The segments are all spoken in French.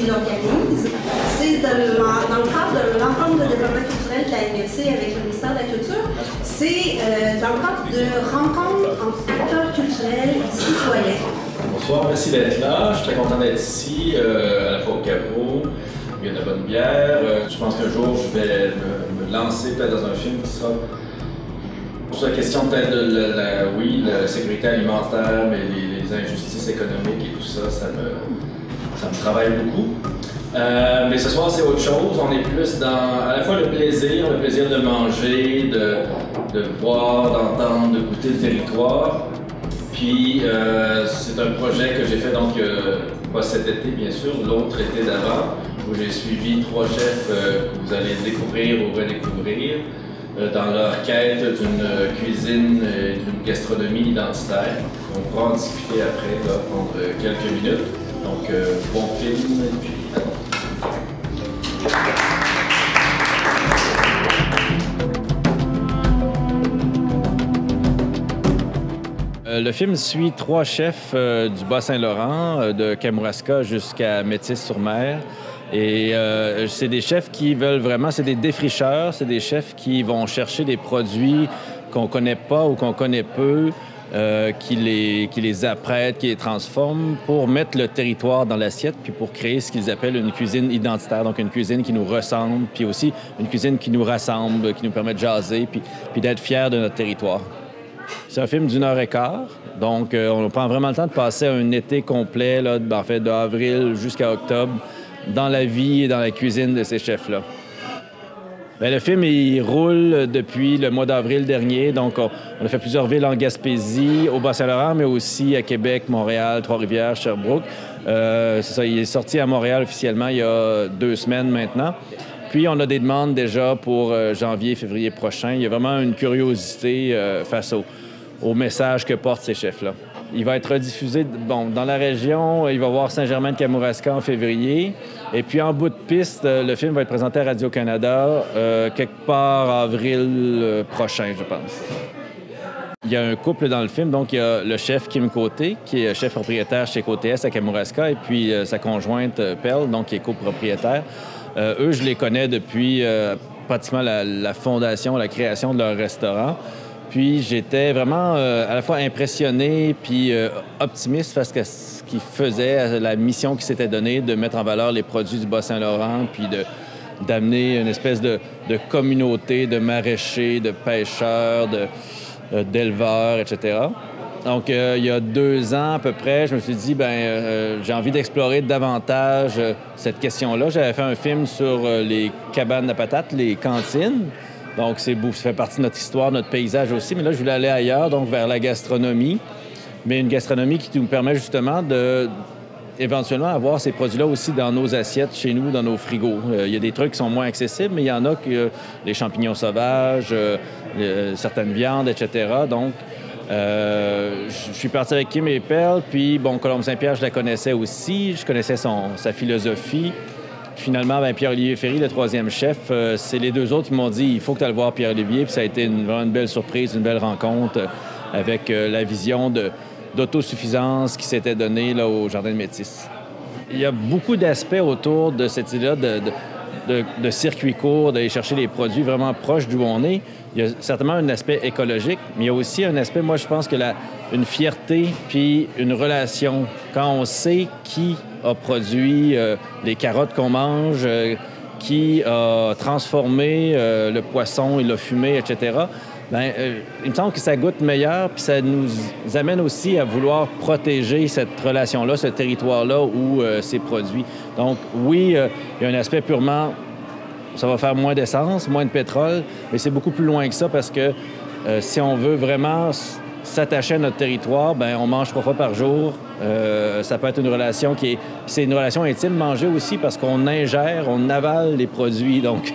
qu'il organise. C'est dans le cadre de l'ensemble de développement culturel de la MLC avec le ministère de la Culture. C'est dans le cadre de rencontres entre acteurs culturels et citoyens. Bonsoir, merci d'être là. Je suis très content d'être ici, à la fois au Capro. Il y a de la bonne bière. Je pense qu'un jour, je vais me lancer peut-être dans un film qui sera sur la question peut-être de la sécurité alimentaire, mais les injustices économiques et tout ça, ça me travaille beaucoup. Mais ce soir, c'est autre chose. On est plus dans à la fois le plaisir de manger, de voir, d'entendre, de goûter le territoire. Puis c'est un projet que j'ai fait donc pas cet été bien sûr, l'autre été d'avant, où j'ai suivi 3 chefs que vous allez découvrir ou redécouvrir dans leur quête d'une cuisine et d'une gastronomie identitaire. On pourra en discuter après, là, prendre quelques minutes. Donc bon film et puis le film suit 3 chefs du Bas-Saint-Laurent, de Kamouraska jusqu'à Métis-sur-Mer. Et c'est des chefs qui veulent vraiment, c'est des défricheurs, c'est des chefs qui vont chercher des produits qu'on ne connaît pas ou qu'on connaît peu, qui les apprêtent, qui les transforment pour mettre le territoire dans l'assiette, puis pour créer ce qu'ils appellent une cuisine identitaire, donc une cuisine qui nous ressemble, puis aussi une cuisine qui nous rassemble, qui nous permet de jaser, puis d'être fiers de notre territoire. C'est un film d'1 heure et quart, donc on prend vraiment le temps de passer un été complet, là, en fait, d'avril jusqu'à octobre, dans la vie et dans la cuisine de ces chefs-là. Bien, le film, il roule depuis le mois d'avril dernier, donc on a fait plusieurs villes en Gaspésie, au Bas-Saint-Laurent, mais aussi à Québec, Montréal, Trois-Rivières, Sherbrooke. C'est ça, il est sorti à Montréal officiellement il y a 2 semaines maintenant. Puis, on a des demandes déjà pour janvier, février prochain. Il y a vraiment une curiosité face au message que portent ces chefs-là. Il va être diffusé dans la région. Il va y avoir Saint-Germain-de-Kamouraska en février. Et puis, en bout de piste, le film va être présenté à Radio-Canada quelque part avril prochain, je pense. Il y a un couple dans le film. Donc, il y a le chef Kim Côté, qui est chef propriétaire chez Côté S à Kamouraska, et puis sa conjointe Perle, donc qui est copropriétaire. Eux, je les connais depuis pratiquement la fondation, la création de leur restaurant. Puis j'étais vraiment à la fois impressionné puis optimiste face à ce qu'ils faisaient, à la mission qu'ils s'étaient donnée de mettre en valeur les produits du Bas-Saint-Laurent, puis d'amener une espèce de communauté de maraîchers, de pêcheurs, d'éleveurs, etc. Donc, il y a 2 ans à peu près, je me suis dit, j'ai envie d'explorer davantage cette question-là. J'avais fait un film sur les cabanes à patates, les cantines. Donc, ça fait partie de notre histoire, notre paysage aussi. Mais là, je voulais aller ailleurs, donc vers la gastronomie. Mais une gastronomie qui nous permet justement éventuellement avoir ces produits-là aussi dans nos assiettes, chez nous, dans nos frigos. Il y a des trucs qui sont moins accessibles, mais il y en a que les champignons sauvages, certaines viandes, etc. Donc, je suis parti avec Kim et Perle, puis Colombe Saint-Pierre, je la connaissais aussi, je connaissais sa philosophie. Finalement, Pierre-Olivier Ferry, le 3e chef, c'est les 2 autres qui m'ont dit « il faut que tu ailles le voir, Pierre-Olivier », puis ça a été vraiment une belle surprise, une belle rencontre avec la vision d'autosuffisance qui s'était donnée là, au Jardin de Métis. Il y a beaucoup d'aspects autour de cette idée-là de circuit court, d'aller chercher les produits vraiment proches d'où on est. Il y a certainement un aspect écologique, mais il y a aussi un aspect, moi, je pense que une fierté puis une relation. Quand on sait qui a produit les carottes qu'on mange, qui a transformé le poisson, il l'a fumé, etc., il me semble que ça goûte meilleur, puis ça nous amène aussi à vouloir protéger cette relation-là, ce territoire-là où c'est produit. Donc, oui, il y a un aspect purement, ça va faire moins d'essence, moins de pétrole, mais c'est beaucoup plus loin que ça parce que si on veut vraiment s'attacher à notre territoire, on mange 3 fois par jour. Ça peut être une relation c'est une relation intime, manger aussi, parce qu'on ingère, on avale les produits, donc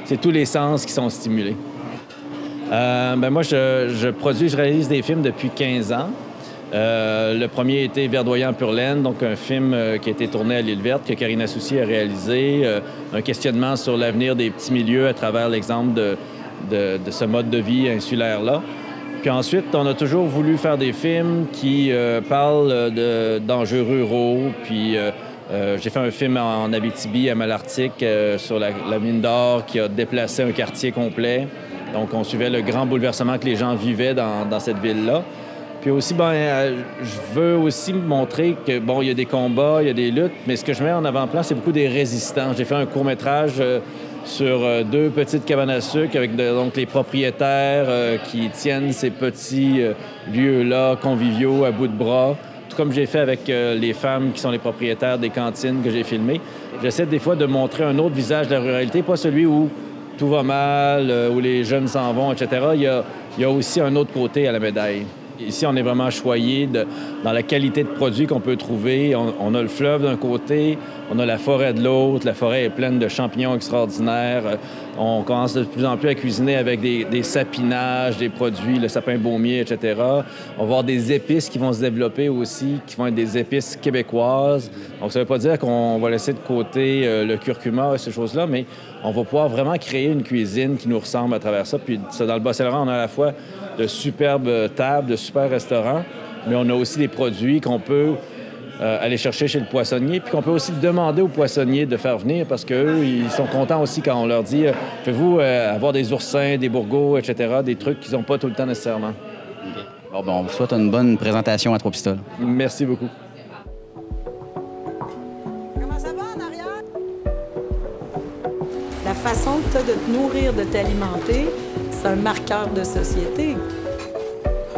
c'est tous les sens qui sont stimulés. Moi, je réalise des films depuis 15 ans. Le premier était Verdoyant pur laine, donc un film qui a été tourné à l'Île-Verte, que Karina Soucy a réalisé. Un questionnement sur l'avenir des petits milieux à travers l'exemple de ce mode de vie insulaire-là. Puis ensuite, on a toujours voulu faire des films qui parlent d'enjeux ruraux, puis J'ai fait un film en Abitibi, à Malartic, sur la mine d'or qui a déplacé un quartier complet. Donc, on suivait le grand bouleversement que les gens vivaient dans cette ville-là. Puis aussi, je veux aussi montrer que, bon, il y a des combats, il y a des luttes, mais ce que je mets en avant-plan, c'est beaucoup des résistants. J'ai fait un court-métrage sur 2 petites cabanes à sucre avec donc les propriétaires qui tiennent ces petits lieux-là conviviaux à bout de bras. Tout comme j'ai fait avec les femmes qui sont les propriétaires des cantines que j'ai filmées. J'essaie des fois de montrer un autre visage de la ruralité, pas celui où tout va mal, où les jeunes s'en vont, etc. Il y a aussi un autre côté à la médaille. Ici, on est vraiment choyé dans la qualité de produits qu'on peut trouver. On a le fleuve d'un côté, on a la forêt de l'autre. La forêt est pleine de champignons extraordinaires. On commence de plus en plus à cuisiner avec des sapinages, des produits, le sapin baumier, etc. On va avoir des épices qui vont se développer aussi, qui vont être des épices québécoises. Donc, ça ne veut pas dire qu'on va laisser de côté le curcuma et ces choses-là, mais on va pouvoir vraiment créer une cuisine qui nous ressemble à travers ça. Puis ça, dans le Bas-Saint-Laurent, on a à la fois de superbes tables, de super restaurants, mais on a aussi des produits qu'on peut aller chercher chez le poissonnier, puis qu'on peut aussi demander aux poissonniers de faire venir parce qu'eux, ils sont contents aussi quand on leur dit « Faites-vous avoir des oursins, des bourgots, etc. », des trucs qu'ils n'ont pas tout le temps nécessairement. Okay. Bon, on vous souhaite une bonne présentation à Trois-Pistoles. Merci beaucoup. Comment ça va en arrière? La façon que tu as de te nourrir, de t'alimenter, c'est un marqueur de société.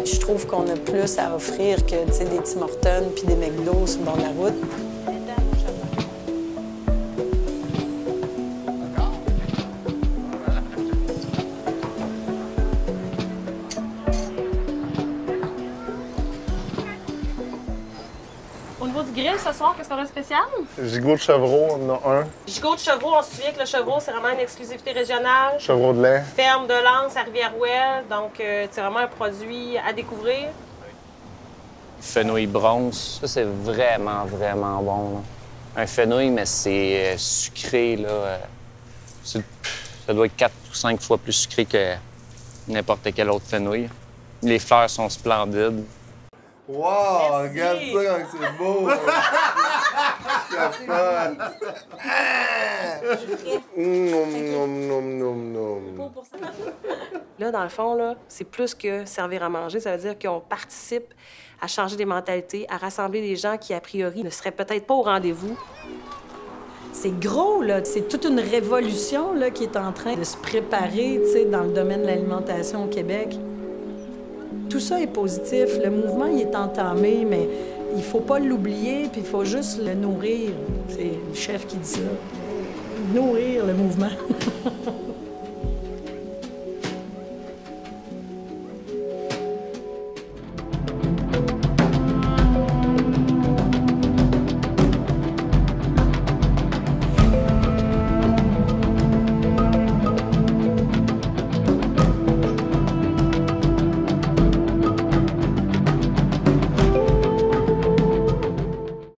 Je trouve qu'on a plus à offrir que des Tim Hortons puis des McDo sur le bord de la route. Au niveau du grill, ce soir, qu'est-ce qu'on a de spécial? Gigot de chevreau, on en a un. Gigot de chevreau, on se souvient que le chevreau, c'est vraiment une exclusivité régionale. Chevreau de lait. Ferme de Lens à Rivière-Ouelle, donc c'est vraiment un produit à découvrir. Fenouil bronze, ça c'est vraiment, vraiment bon. Là. Un fenouil, mais c'est sucré, là. Ça doit être 4 ou 5 fois plus sucré que n'importe quel autre fenouil. Les fleurs sont splendides. Wow, regarde ça quand c'est beau! Là, dans le fond, là, c'est plus que servir à manger. Ça veut dire qu'on participe à changer des mentalités, à rassembler des gens qui, a priori, ne seraient peut-être pas au rendez-vous. C'est gros, là. C'est toute une révolution là, qui est en train de se préparer dans le domaine de l'alimentation au Québec. Tout ça est positif. Le mouvement, il est entamé, mais il faut pas l'oublier, puis il faut juste le nourrir. C'est le chef qui dit ça. Nourrir le mouvement.